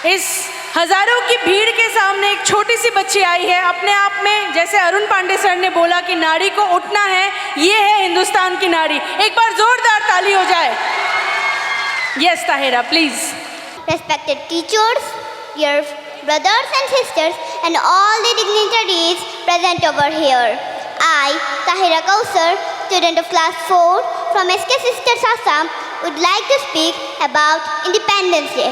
इस हजारों की भीड़ के सामने एक छोटी सी बच्ची आई है। अपने आप में, जैसे अरुण पांडे सर ने बोला कि नारी को उठना है, ये है हिंदुस्तान की नारी। एक बार जोरदार ताली हो जाए। Yes Tahira, please. Respected teachers, dear brothers and sisters, and all the dignitaries present over here. I, Tahira Kausar, student of class 4 from SK Sisters Assam, would like to speak about Independence Day.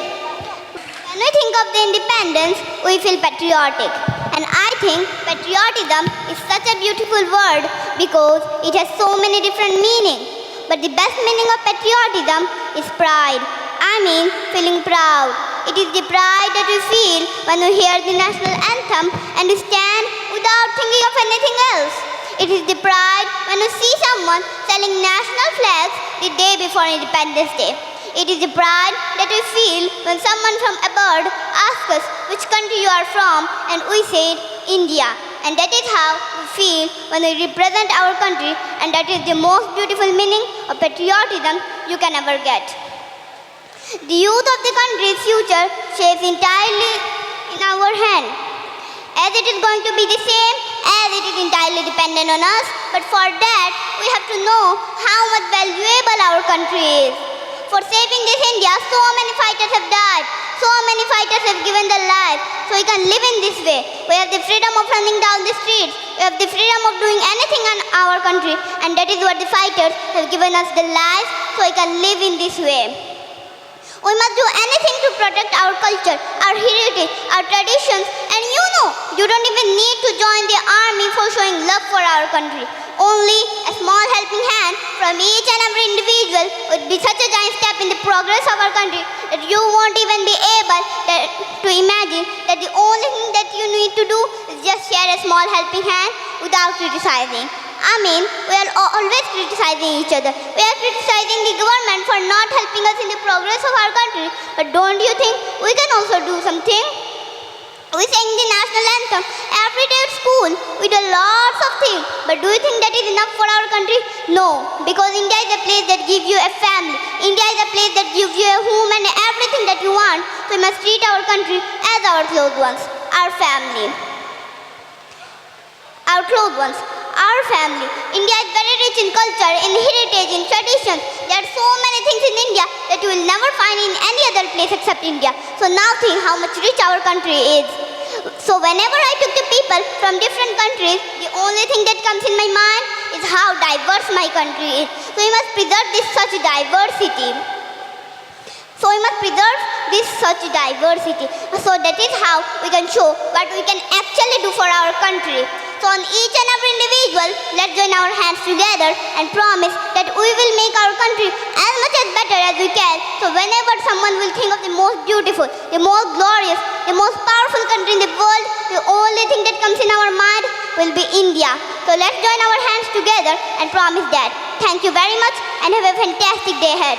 When we think of the independence, we feel patriotic. And I think patriotism is such a beautiful word because it has so many different meanings. But the best meaning of patriotism is pride. I mean, feeling proud. It is the pride that we feel when we hear the national anthem and we stand without thinking of anything else. It is the pride when we see someone selling national flags the day before Independence Day. It is the pride that we feel when someone from abroad asks us which country you are from and we say India. And that is how we feel when we represent our country, and that is the most beautiful meaning of patriotism you can ever get. The youth of the country's future shapes entirely in our hand, as it is going to be the same as it is entirely dependent on us. But for that, we have to know how much valuable our country is. For saving this India, so many fighters have died. So many fighters have given their lives so we can live in this way. We have the freedom of running down the streets. We have the freedom of doing anything in our country, and that is what the fighters have given us their lives so we can live in this way. We must do anything to protect our culture, our heritage, our traditions, and you don't even need to join the army for showing love for our country. Only a small helping hand from each and every individual would be such a giant step in the progress of our country that you won't even be able to imagine that the only thing that you need to do is just share a small helping hand without criticizing. I mean, we are always criticizing each other. We are criticizing the government for not helping us in the progress of our country. But don't you think we can also do something? We sing the national anthem every day at school. We do lots of things. But do you think that is enough for our country? No. Because India is a place that gives you a family. India is a place that gives you a home and everything that you want. So we must treat our country as our close ones, our family. Our close ones, our family. India is very rich in culture, in heritage, in traditions. There are so many things in India that you will never find in any other place except India. So now think how much rich our country is. So whenever I talk to people from different countries, the only thing that comes in my mind is how diverse my country is. So we must preserve this such diversity. So we must preserve this such diversity. So that is how we can show what we can actually do for our country. So on each and every individual, let's join our hands together and promise that we will make our country as much as better as we can. So whenever someone will think of the most beautiful, the most glorious, the most powerful country in the world, the only thing that comes in our mind will be India. So let's join our hands together and promise that. Thank you very much and have a fantastic day ahead.